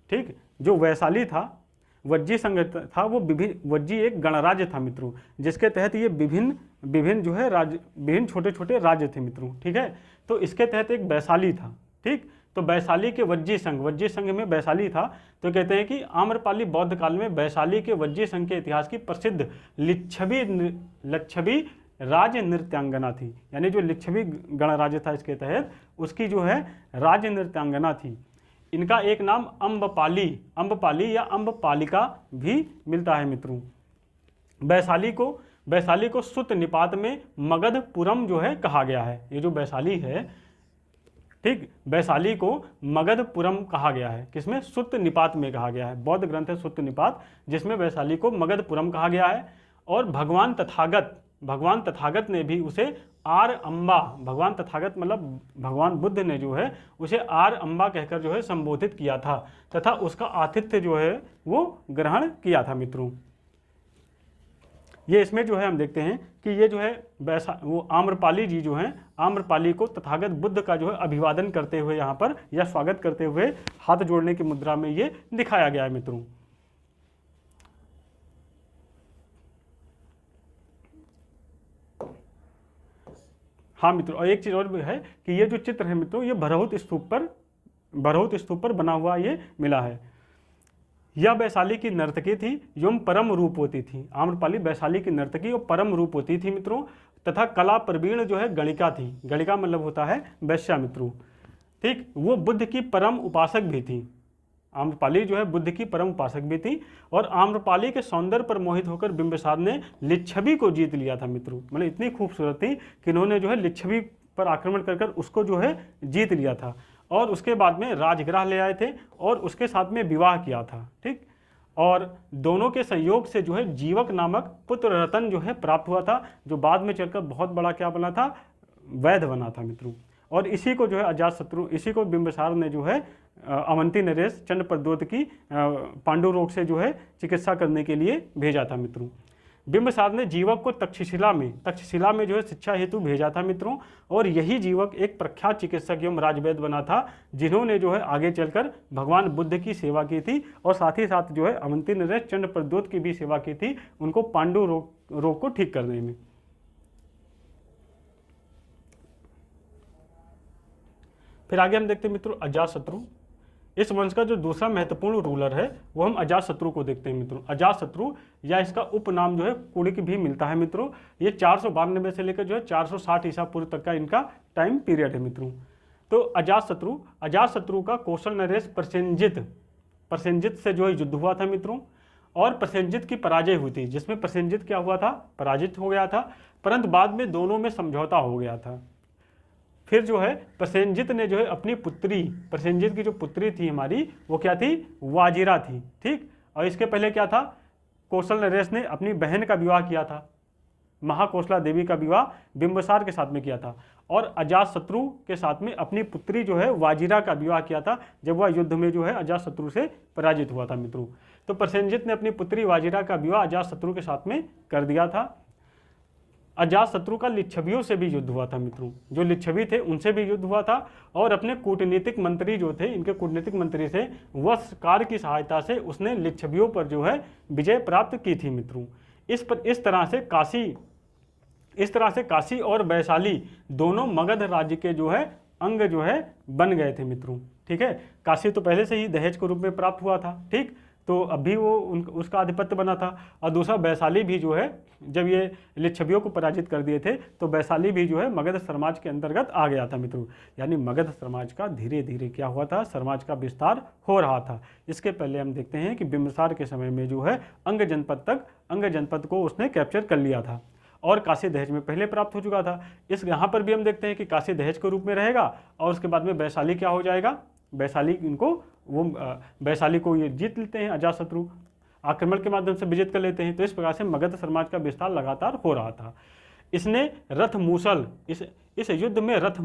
ठीक, जो वैशाली था, वज्जी संघ था, वो वज्जी एक गणराज्य था मित्रों, जिसके तहत ये विभिन्न जो है राज्य, विभिन्न छोटे छोटे राज्य थे मित्रों, ठीक है। तो इसके तहत एक वैशाली था, ठीक। तो वैशाली के वज्जी संघ में वैशाली था। तो कहते हैं कि आम्रपाली बौद्ध काल में वैशाली के वज्जी संघ के इतिहास की प्रसिद्ध लिच्छवी राज्य नृत्यांगना थी, यानी जो लिच्छवी गणराज्य था इसके तहत उसकी जो है राज्य नृत्यांगना थी। इनका एक नाम अम्बपाली या अम्बपालिका भी मिलता है मित्रों। वैशाली को सुत्त निपात में मगधपुरम जो है कहा गया है। ये जो वैशाली है, ठीक, वैशाली को मगधपुरम कहा गया है। किसमें? सुत्त निपात में कहा गया है। बौद्ध ग्रंथ है सुत्त निपात, जिसमें वैशाली को मगधपुरम कहा गया है। और भगवान तथागत ने भी उसे आर अम्बा, भगवान तथागत मतलब भगवान बुद्ध ने जो है उसे आर अम्बा कहकर जो है संबोधित किया था तथा उसका आतिथ्य जो है वो ग्रहण किया था मित्रों। ये इसमें जो है हम देखते हैं कि ये जो है वो आम्रपाली जी जो हैं, आम्रपाली को तथागत बुद्ध का जो है अभिवादन करते हुए यहाँ पर या स्वागत करते हुए हाथ जोड़ने की मुद्रा में ये दिखाया गया है मित्रों। हाँ मित्रों, और एक चीज़ और भी है कि ये जो चित्र है मित्रों, ये भरहुत स्तूप पर बना हुआ ये मिला है। यह वैशाली की नर्तकी थी एवं परम रूपवती थी। आम्रपाली वैशाली की नर्तकी और परम रूपवती थी मित्रों, तथा कला प्रवीण जो है गणिका थी। गणिका मतलब होता है वैश्या मित्रों, ठीक। वो बुद्ध की परम उपासक भी थी। आम्रपाली जो है बुद्ध की परम उपासक भी थी। और आम्रपाली के सौंदर्य पर मोहित होकर बिंबिसार ने लिच्छवी को जीत लिया था मित्रों। मतलब इतनी खूबसूरत थी कि इन्होंने जो है लिच्छवी पर आक्रमण कर उसको जो है जीत लिया था। और उसके बाद में राजगृह ले आए थे और उसके साथ में विवाह किया था, ठीक। और दोनों के संयोग से जो है जीवक नामक पुत्र रतन जो है प्राप्त हुआ था, जो बाद में चलकर बहुत बड़ा क्या बना था, वैद्य बना था मित्रों। और इसी को जो है अजातशत्रु, इसी को बिंबिसार ने जो है अवंती नरेश चंद्रप्रद्योत की पांडु रोग से जो है चिकित्सा करने के लिए भेजा था मित्रों। बिंबिसार ने जीवक को तक्षशिला में जो है शिक्षा हेतु भेजा था मित्रों। और यही जीवक एक प्रख्यात चिकित्सक एवं राजवैद्य बना था, जिन्होंने जो है आगे चलकर भगवान बुद्ध की सेवा की थी और साथ ही साथ जो है अवंती नरेश चंद्रप्रद्योत की भी सेवा की थी, उनको पांडु रोग को ठीक करने में। फिर आगे हम देखते हैं मित्रों अजातशत्रु। इस वंश का जो दूसरा महत्वपूर्ण रूलर है वो हम अजातशत्रु को देखते हैं मित्रों। अजातशत्रु या इसका उपनाम जो है कुड़िक भी मिलता है मित्रों। ये 492 से लेकर जो है 460 ईसा पूर्व तक का इनका टाइम पीरियड है मित्रों। तो अजातशत्रु का कौशल नरेश प्रसेनजित से जो है युद्ध हुआ था मित्रों। और प्रसेनजित की पराजय हुई थी, जिसमें प्रसेनजित क्या हुआ था, पराजित हो गया था। परंतु बाद में दोनों में समझौता हो गया था। फिर जो है प्रसेनजित ने जो है अपनी पुत्री, प्रसेनजित की जो पुत्री थी हमारी, वो क्या थी, वाजिरा थी, ठीक। और इसके पहले क्या था, कौशल नरेश ने अपनी बहन का विवाह किया था, महाकौशला देवी का विवाह बिंबिसार के साथ में किया था। और अजातशत्रु के साथ में अपनी पुत्री जो है वाजिरा का विवाह किया था, जब वह युद्ध में जो है अजातशत्रु से पराजित हुआ था मित्रों। तो प्रसेनजित ने अपनी पुत्री वाजिरा का विवाह अजातशत्रु के साथ में कर दिया था। अजातशत्रु का लिच्छवियों से भी युद्ध हुआ था मित्रों, जो लिच्छवी थे उनसे भी युद्ध हुआ था। और अपने कूटनीतिक मंत्री जो थे, इनके कूटनीतिक मंत्री से वस्कार की सहायता से उसने लिच्छवियों पर जो है विजय प्राप्त की थी मित्रों। इस तरह से काशी और वैशाली दोनों मगध राज्य के जो है अंग जो है बन गए थे मित्रों, ठीक है। काशी तो पहले से ही दहेज के रूप में प्राप्त हुआ था, ठीक, तो अभी वो उसका आधिपत्य बना था। और दूसरा वैशाली भी जो है, जब ये लिच्छवियों को पराजित कर दिए थे तो वैशाली भी जो है मगध समाज के अंतर्गत आ गया था मित्रों। यानी मगध समाज का धीरे धीरे क्या हुआ था, समाज का विस्तार हो रहा था। इसके पहले हम देखते हैं कि बिंबिसार के समय में जो है अंग जनपद को उसने कैप्चर कर लिया था और काशी दहेज में पहले प्राप्त हो चुका था। यहाँ पर भी हम देखते हैं कि काशी दहेज के रूप में रहेगा और उसके बाद में वैशाली क्या हो जाएगा, वैशाली इनको वो वैशाली को ये जीत लेते हैं, अजातशत्रु आक्रमण के माध्यम से विजित कर लेते हैं। तो इस प्रकार से मगध समाज का विस्तार लगातार हो रहा था। इसने रथ मूसल, इस युद्ध में रथ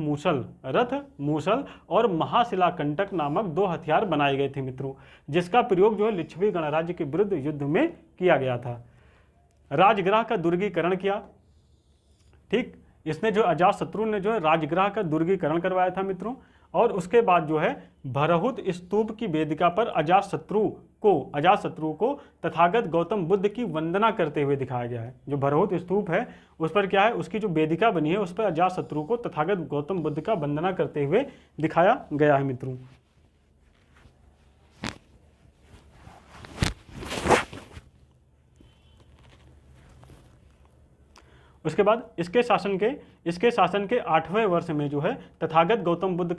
मूसल और महाशिलाकंटक नामक 2 हथियार बनाए गए थे मित्रों, जिसका प्रयोग जो है लिच्छवी गणराज्य के विरुद्ध युद्ध में किया गया था। राजगृह का दुर्गीकरण किया, ठीक, इसने जो अजातशत्रु ने जो है राजगृह का दुर्गीकरण करवाया था मित्रों। और उसके बाद जो है भरहुत स्तूप की वेदिका पर अजातशत्रु को तथागत गौतम बुद्ध की वंदना करते हुए दिखाया गया है। जो भरहुत स्तूप है उस पर क्या है, उसकी जो वेदिका बनी है उस पर अजातशत्रु को तथागत गौतम बुद्ध का वंदना करते हुए दिखाया गया है मित्रों। उसके बाद इसके शासन के 8वें वर्ष में जो है तथागत गौतम बुद्ध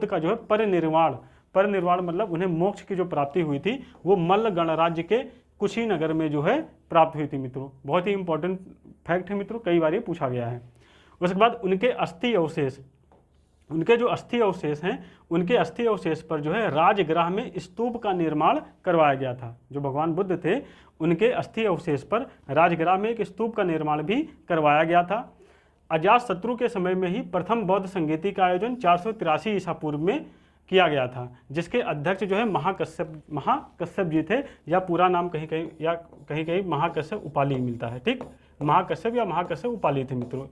का जो है परिनिर्वाण मतलब उन्हें मोक्ष की जो प्राप्ति हुई थी वो मल्ल गणराज्य के कुशीनगर में जो है प्राप्त हुई थी मित्रों। बहुत ही इंपॉर्टेंट फैक्ट है मित्रों, कई बार ये पूछा गया है। उसके बाद उनके जो अस्थि अवशेष हैं, उनके अस्थि अवशेष पर जो है राजगृह में स्तूप का निर्माण करवाया गया था। जो भगवान बुद्ध थे उनके अस्थि अवशेष पर राजगृह में एक स्तूप का निर्माण भी करवाया गया था। अजातशत्रु के समय में ही प्रथम बौद्ध संगीति का आयोजन 483 ईसा पूर्व में किया गया था, जिसके अध्यक्ष जो है महाकश्यप जी थे, या पूरा नाम कहीं कहीं महाकश्यप उपाली मिलता है, ठीक, महाकश्यप या महाकश्यप उपाली थे मित्रों।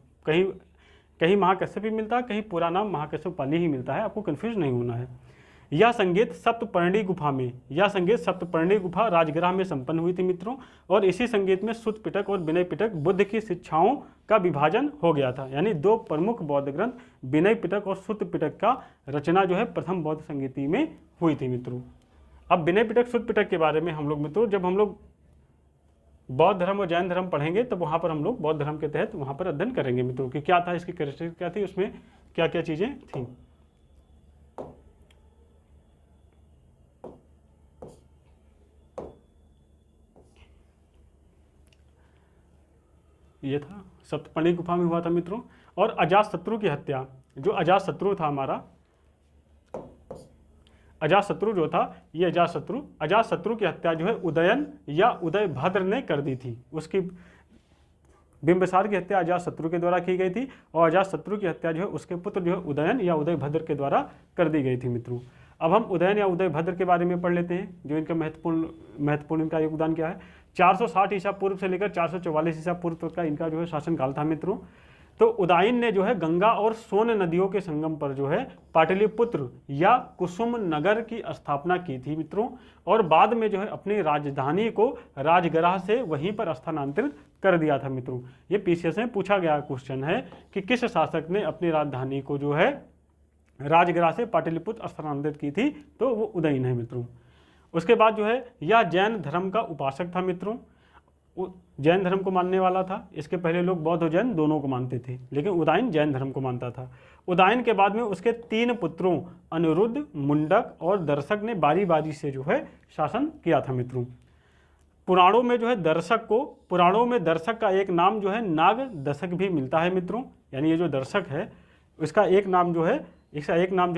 कहीं महाकश्यप ही मिलता है, कहीं पूरा नाम महाकश्यप उपाली ही मिलता है, आपको कंफ्यूज नहीं होना है। यह संगीत सप्तपर्णी गुफा राजगृह में संपन्न हुई थी मित्रों। और इसी संगीत में सुत्त पिटक और विनय पिटक बुद्ध की शिक्षाओं का विभाजन हो गया था। यानी 2 प्रमुख बौद्ध ग्रंथ विनय पिटक और सुत्त पिटक का रचना जो है प्रथम बौद्ध संगीति में हुई थी मित्रों। अब विनय पिटक सुत्त पिटक के बारे में हम लोग मित्रों, जब हम लोग बौद्ध धर्म और जैन धर्म पढ़ेंगे तब वहाँ पर हम लोग बौद्ध धर्म के तहत वहाँ पर अध्ययन करेंगे मित्रों कि क्या था, इसकी कैरेक्टरिस्टिक क्या थी, उसमें क्या क्या चीज़ें थी। ये था सप्तपर्णी गुफा में हुआ था मित्रों। और अजातशत्रु की हत्या, जो अजातशत्रु था हमारा, अजातशत्रु जो था ये अजातशत्रु की हत्या जो है उदयन या उदयभद्र ने कर दी थी। उसकी बिंबिसार की हत्या अजातशत्रु के द्वारा की गई थी और अजातशत्रु की हत्या जो है उसके पुत्र जो है उदयन या उदयभद्र के द्वारा कर दी गई थी मित्रों। अब हम उदयन या उदयभद्र के बारे में पढ़ लेते हैं, जो इनका महत्वपूर्ण इनका योगदान क्या है। 460 ईसा पूर्व से लेकर 444 ईसा पूर्व तक का इनका जो है शासनकाल था मित्रों। तो उदयन ने जो है गंगा और सोन नदियों के संगम पर जो है पाटलिपुत्र या कुसुम नगर की स्थापना की थी मित्रों। और बाद में जो है अपनी राजधानी को राजगृह से वहीं पर स्थानांतरित कर दिया था मित्रों। ये पीसीएस में पूछा गया क्वेश्चन है कि किस शासक ने अपनी राजधानी को जो है राजगृह से पाटलिपुत्र स्थानांतरित की थी, तो वो उदयन है मित्रों। उसके बाद जो है यह जैन धर्म का उपासक था मित्रों, जैन धर्म को मानने वाला था। इसके पहले लोग बौद्ध और जैन दोनों को मानते थे, लेकिन उदयन जैन धर्म को मानता था। उदयन के बाद में उसके 3 पुत्रों अनिरुद्ध, मुंडक और दर्शक ने बारी बारी से जो है शासन किया था मित्रों। पुराणों में जो है दर्शक का एक नाम जो है नाग दशक भी मिलता है मित्रों। यानी ये जो दर्शक है इसका एक नाम जो है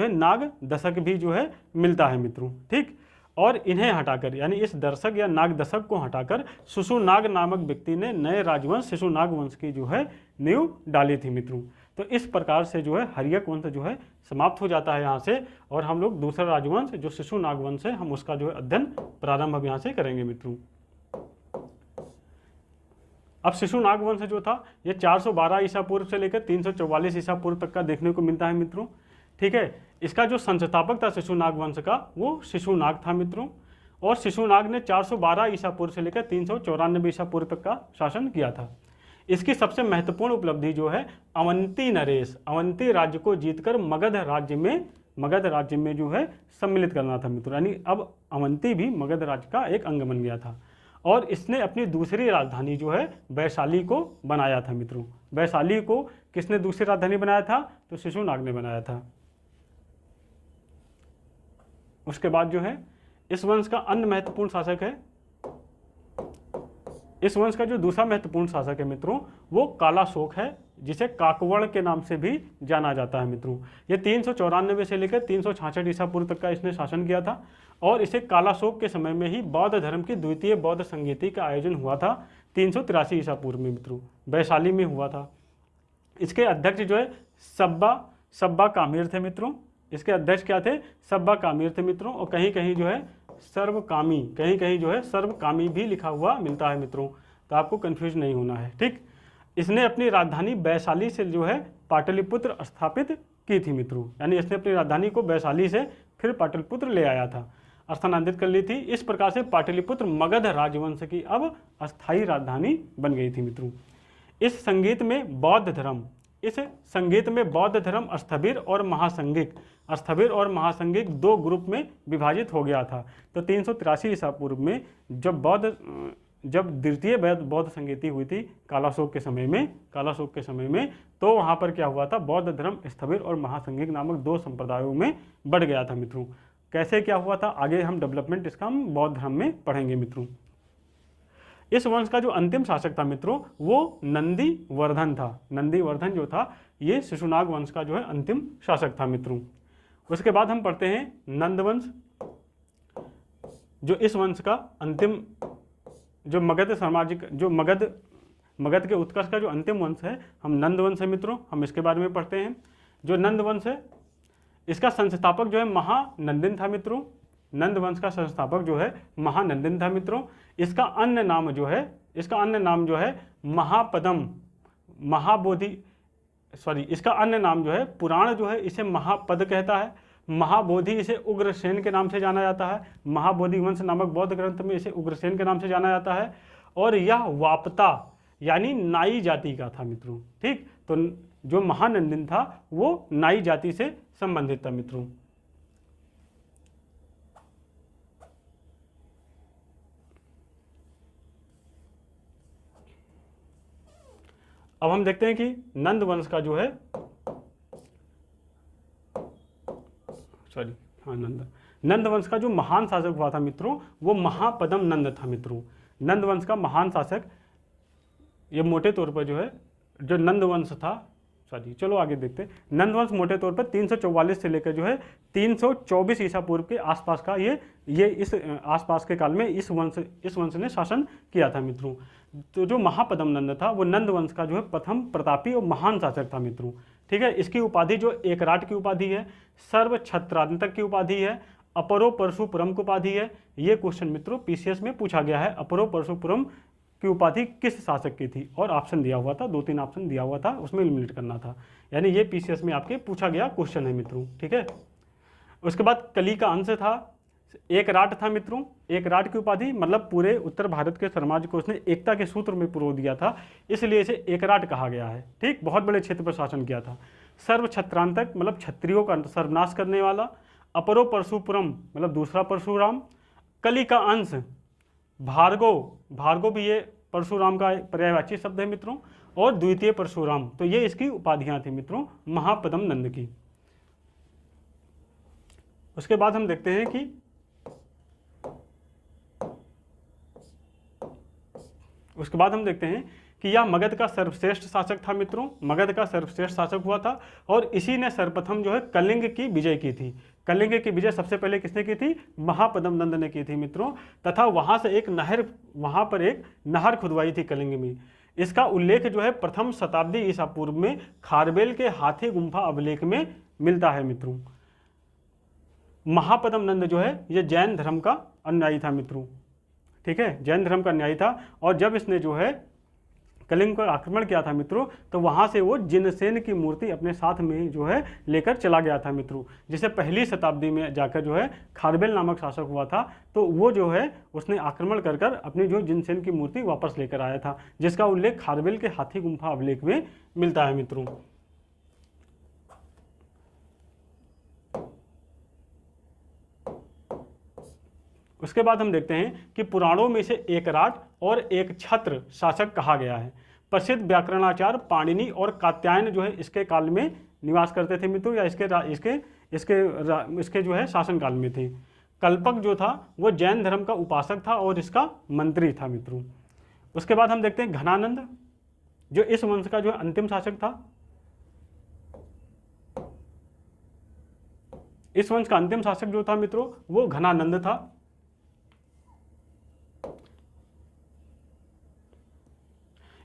नाग दशक भी जो है मिलता है मित्रों, ठीक। और इन्हें हटाकर, यानी इस दर्शक या नाग दशक को हटाकर शिशुनाग नामक व्यक्ति ने नए राजवंश शिशुनाग वंश की जो है नींव डाली थी मित्रों। तो इस प्रकार से जो है हर्यक वंश जो है समाप्त हो जाता है यहाँ से, और हम लोग दूसरा राजवंश जो शिशुनाग वंश है हम उसका जो है अध्ययन प्रारंभ अब यहाँ से करेंगे मित्रों। अब शिशुनाग वंश जो था ये 412 ईसा पूर्व से लेकर 344 ईसा पूर्व तक का देखने को मिलता है मित्रों, ठीक है। इसका जो संस्थापक था शिशुनाग वंश का वो शिशुनाग था मित्रों। और शिशुनाग ने 412 ईसा पूर्व से लेकर 394 ईसा पूर्व तक का शासन किया था। इसकी सबसे महत्वपूर्ण उपलब्धि जो है अवंती राज्य को जीतकर मगध राज्य में जो है सम्मिलित करना था मित्रों। यानी अब अवंती भी मगध राज्य का एक अंग बन गया था। और इसने अपनी दूसरी राजधानी जो है वैशाली को बनाया था मित्रों। वैशाली को किसने दूसरी राजधानी बनाया था, तो शिशुनाग ने बनाया था। उसके बाद जो है इस वंश का अन्य महत्वपूर्ण शासक है इस वंश का जो दूसरा महत्वपूर्ण शासक है मित्रों वो कालाशोक है, जिसे काकवड़ के नाम से भी जाना जाता है मित्रों। ये 394 से लेकर 366 ईसा पूर्व तक का इसने शासन किया था और इसे कालाशोक के समय में ही बौद्ध धर्म की द्वितीय बौद्ध संगीति का आयोजन हुआ था 383 ईसा पूर्व में मित्रों, वैशाली में हुआ था। इसके अध्यक्ष जो है सब्बा कामिर थे मित्रों। इसके अध्यक्ष क्या थे? सब्बा कामिर थे मित्रों। और कहीं कहीं जो है सर्वकामी, कहीं कहीं जो है सर्वकामी भी लिखा हुआ मिलता है मित्रों, तो आपको कंफ्यूज नहीं होना है, ठीक। इसने अपनी राजधानी वैशाली से जो है पाटलिपुत्र स्थापित की थी मित्रों, यानी इसने अपनी राजधानी को वैशाली से फिर पाटलिपुत्र ले आया था, स्थानांतरित कर ली थी। इस प्रकार से पाटलिपुत्र मगध राजवंश की अब अस्थायी राजधानी बन गई थी मित्रों। इस संगीत में बौद्ध धर्म स्थविर और महासंगिक दो ग्रुप में विभाजित हो गया था। तो 383 ईसा पूर्व में जब द्वितीय बौद्ध संगीति हुई थी कालाशोक के समय में, तो वहाँ पर क्या हुआ था? बौद्ध धर्म स्थविर और महासंगिक नामक दो संप्रदायों में बढ़ गया था मित्रों। कैसे क्या हुआ था आगे हम डेवलपमेंट इसका हम बौद्ध धर्म में पढ़ेंगे मित्रों। इस वंश का जो अंतिम शासक था मित्रों वो नंदीवर्धन था। नंदीवर्धन जो था ये शिशुनाग वंश का जो है अंतिम शासक था मित्रों। उसके बाद हम पढ़ते हैं नंदवंश, जो इस वंश का अंतिम, जो मगध साम्राज्य, जो मगध के उत्कर्ष का जो अंतिम वंश है हम नंदवंश है मित्रों, हम इसके बारे में पढ़ते हैं। जो नंदवंश है इसका संस्थापक जो है महानंदिन था मित्रों। नंदवंश का संस्थापक जो है महानंदिन था मित्रों। इसका अन्य नाम जो है इसका अन्य नाम जो है पुराण जो है इसे महापद कहता है। महाबोधि इसे उग्रसेन के नाम से जाना जाता है। महाबोधि वंश नामक बौद्ध ग्रंथ में इसे उग्रसेन के नाम से जाना जाता है। और यह वापता यानी नाई जाति का था मित्रों, ठीक। तो जो महानंदिन था वो नाई जाति से संबंधित था मित्रों। अब हम देखते हैं कि नंद वंश का जो है नंद वंश का जो महान शासक हुआ था मित्रों वो महापदम नंद था मित्रों। नंद वंश का महान शासक, ये मोटे तौर पर जो है जो नंद वंश था, चलो आगे देखते हैं। नंद वंश मोटे तौर पर 344 से लेकर जो है 324 ईसा पूर्व के आसपास का ये इस आसपास के काल में इस वंश ने शासन किया था मित्रों। तो जो महापदम नंद था वो नंद वंश का जो है प्रथम प्रतापी और महान शासक था मित्रों, ठीक है। इसकी उपाधि जो एकराट की उपाधि है, सर्व छत्रांतक की उपाधि है, अपरो परशुपुरम की उपाधि है। ये क्वेश्चन मित्रों पीसीएस में पूछा गया है, अपरो परशुपुरम की उपाधि किस शासक की थी, और ऑप्शन दिया हुआ था, 2-3 ऑप्शन दिया हुआ था, उसमें एलिमिनेट करना था। यानी ये पीसीएस में आपके पूछा गया क्वेश्चन है मित्रों, ठीक है। उसके बाद कली का अंश था, एक राट था मित्रों। एक राट की उपाधि मतलब पूरे उत्तर भारत के समाज को उसने एकता के सूत्र में पिरो दिया था, इसलिए इसे एक राट कहा गया है, ठीक। बहुत बड़े क्षेत्र पर शासन किया था। सर्व छत्रांतक मतलब क्षत्रियों का सर्वनाश करने वाला। अपरो परशुपुरम मतलब दूसरा परशुराम। कली का अंश भार्गव भी ये परशुराम का पर्यायवाची शब्द है मित्रों। और द्वितीय परशुराम, तो ये इसकी उपाधियां थी मित्रों महापदम नंद की। उसके बाद हम देखते हैं कि यह मगध का सर्वश्रेष्ठ शासक था मित्रों। मगध का सर्वश्रेष्ठ शासक हुआ था और इसी ने सर्वप्रथम जो है कलिंग की विजय की थी। कलिंग की विजय सबसे पहले किसने की थी? महापदम नंद ने की थी मित्रों। तथा वहां से एक नहर खुदवाई थी कलिंग में। इसका उल्लेख जो है प्रथम शताब्दी ईसा पूर्व में खारबेल के हाथी गुम्फा अभिलेख में मिलता है मित्रों। महापदम नंद जो है ये जैन धर्म का अनुयायी था मित्रों, ठीक है, जैन धर्म का अनुयायी था। और जब इसने जो है कलिंग पर आक्रमण किया था मित्रों, तो वहां से वो जिनसेन की मूर्ति अपने साथ में जो है लेकर चला गया था मित्रों, जिसे पहली शताब्दी में जाकर जो है खारबेल नामक शासक हुआ था, तो वो जो है उसने आक्रमण कर अपनी जो जिनसेन की मूर्ति वापस लेकर आया था, जिसका उल्लेख खारबेल के हाथी गुम्फा अभिलेख में मिलता है मित्रों। उसके बाद हम देखते हैं कि पुराणों में से एक राट और एक छत्र शासक कहा गया है। प्रसिद्ध व्याकरणाचार्य पाणिनि और कात्यायन जो है इसके काल में निवास करते थे मित्रों, या इसके जो है शासन काल में थे। कल्पक जो था वो जैन धर्म का उपासक था और इसका मंत्री था मित्रों। उसके बाद हम देखते हैं घनानंद, जो इस वंश का जो अंतिम शासक था। इस वंश का अंतिम शासक जो था मित्रों वो घनानंद था।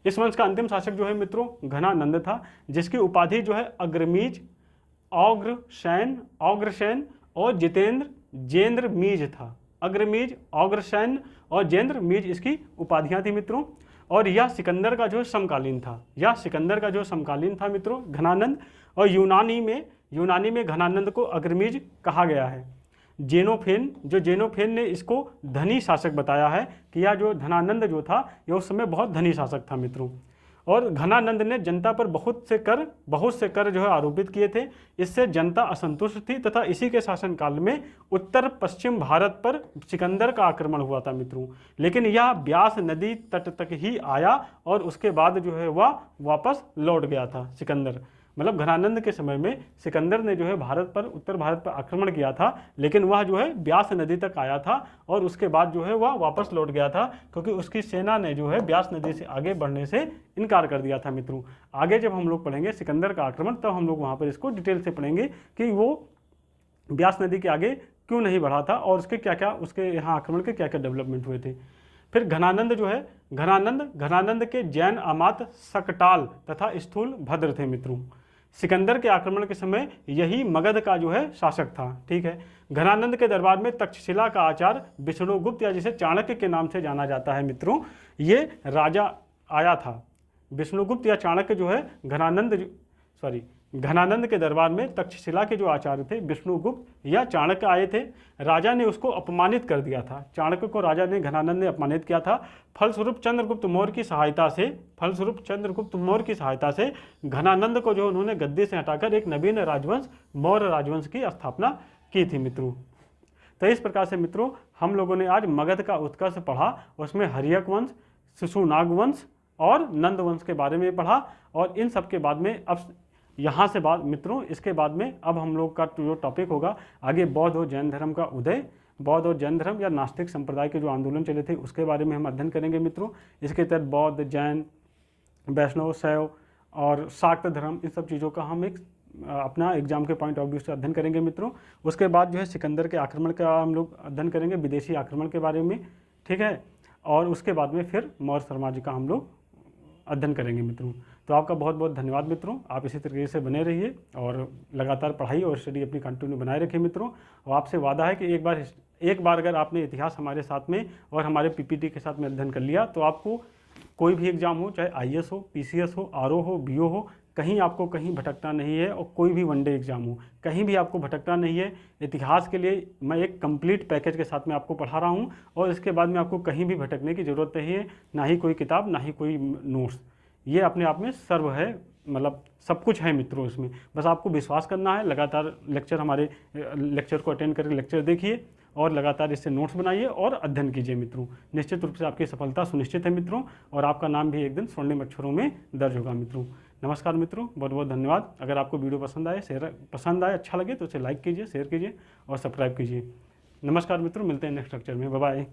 इस वंश का अंतिम शासक जो है मित्रों घनानंद था, जिसकी उपाधि जो है अग्रमीज, औग्रसेन और जितेंद्र जेंद्र मीज था। अग्रमीज, औग्रसेन और जेंद्र मीज इसकी उपाधियां थी मित्रों। और यह सिकंदर का जो समकालीन था, यह सिकंदर का जो समकालीन था मित्रों घनानंद। और यूनानी में घनानंद को अग्रमीज कहा गया है। जेनोफेन ने इसको धनी शासक बताया है कि यह जो घनानंद जो था यह उस समय बहुत धनी शासक था मित्रों। और घनानंद ने जनता पर बहुत से कर जो है आरोपित किए थे। इससे जनता असंतुष्ट थी तथा इसी के शासनकाल में उत्तर पश्चिम भारत पर सिकंदर का आक्रमण हुआ था मित्रों। लेकिन यह ब्यास नदी तट तक ही आया और उसके बाद जो है वह वापस लौट गया था सिकंदर। मतलब घनानंद के समय में सिकंदर ने जो है उत्तर भारत पर आक्रमण किया था, लेकिन वह जो है ब्यास नदी तक आया था और उसके बाद जो है वह वापस लौट गया था, क्योंकि उसकी सेना ने जो है ब्यास नदी से आगे बढ़ने से इनकार कर दिया था मित्रों। आगे जब हम लोग पढ़ेंगे सिकंदर का आक्रमण, तब हम लोग वहाँ पर इसको डिटेल से पढ़ेंगे कि वो ब्यास नदी के आगे क्यों नहीं बढ़ा था और उसके यहाँ आक्रमण के क्या क्या डेवलपमेंट हुए थे। फिर घनानंद जो है घनानंद के जैन अमात सकटाल तथा स्थूल भद्र थे मित्रों। सिकंदर के आक्रमण के समय यही मगध का जो है शासक था। ठीक है। घनानंद के दरबार में तक्षशिला का आचार्य विष्णुगुप्त या जिसे चाणक्य के नाम से जाना जाता है मित्रों, ये राजा आया था। विष्णुगुप्त या चाणक्य जो है घनानंद के दरबार में तक्षशिला के जो आचार्य थे विष्णुगुप्त या चाणक्य आए थे। राजा ने उसको अपमानित कर दिया था। चाणक्य को घनानंद ने अपमानित किया था। फलस्वरूप चंद्रगुप्त मौर्य की सहायता से घनानंद को जो उन्होंने गद्दी से हटाकर एक नवीन राजवंश मौर्य राजवंश की स्थापना की थी मित्रों। तो इस प्रकार से मित्रों हम लोगों ने आज मगध का उत्कर्ष पढ़ा, उसमें हर्यक वंश, शिशुनाग वंश और नंद वंश के बारे में पढ़ा। और इन सब के बाद में अब यहाँ से बाद मित्रों इसके बाद में अब हम लोग का जो टॉपिक होगा आगे बौद्ध और जैन धर्म का उदय, बौद्ध और जैन धर्म या नास्तिक संप्रदाय के जो आंदोलन चले थे उसके बारे में हम अध्ययन करेंगे मित्रों। इसके तहत बौद्ध, जैन, वैष्णव, शैव और शाक्त धर्म, इन सब चीज़ों का हम एक अपना एग्जाम के पॉइंट ऑफ व्यू से अध्ययन करेंगे मित्रों। उसके बाद जो है सिकंदर के आक्रमण का हम लोग अध्ययन करेंगे, विदेशी आक्रमण के बारे में। ठीक है। और उसके बाद में फिर मौर्य साम्राज्य का हम लोग अध्ययन करेंगे मित्रों। तो आपका बहुत बहुत धन्यवाद मित्रों। आप इसी तरीके से बने रहिए और लगातार पढ़ाई और स्टडी अपनी कंटिन्यू बनाए रखिए मित्रों। और आपसे वादा है कि एक बार अगर आपने इतिहास हमारे साथ में और हमारे पीपीटी के साथ में अध्ययन कर लिया तो आपको कोई भी एग्जाम हो, चाहे आईएएस हो, पीसीएस हो, आरओ हो, बीओ हो, कहीं आपको कहीं भटकना नहीं है। और कोई भी वनडे एग्जाम हो, कहीं भी आपको भटकना नहीं है। इतिहास के लिए मैं एक कंप्लीट पैकेज के साथ में आपको पढ़ा रहा हूँ और इसके बाद में आपको कहीं भी भटकने की ज़रूरत नहीं है, ना ही कोई किताब, ना ही कोई नोट्स। ये अपने आप में सर्व है, मतलब सब कुछ है मित्रों इसमें। बस आपको विश्वास करना है, लगातार हमारे लेक्चर को अटेंड करके लेक्चर देखिए और लगातार इससे नोट्स बनाइए और अध्ययन कीजिए मित्रों। निश्चित रूप से आपकी सफलता सुनिश्चित है मित्रों और आपका नाम भी एक दिन स्वर्णिम अक्षरों में दर्ज होगा मित्रों। नमस्कार मित्रों, बहुत बहुत धन्यवाद। अगर आपको वीडियो पसंद आए, अच्छा लगे तो उसे लाइक कीजिए, शेयर कीजिए और सब्सक्राइब कीजिए। नमस्कार मित्रों, मिलते हैं नेक्स्ट लेक्चर में। Bye bye.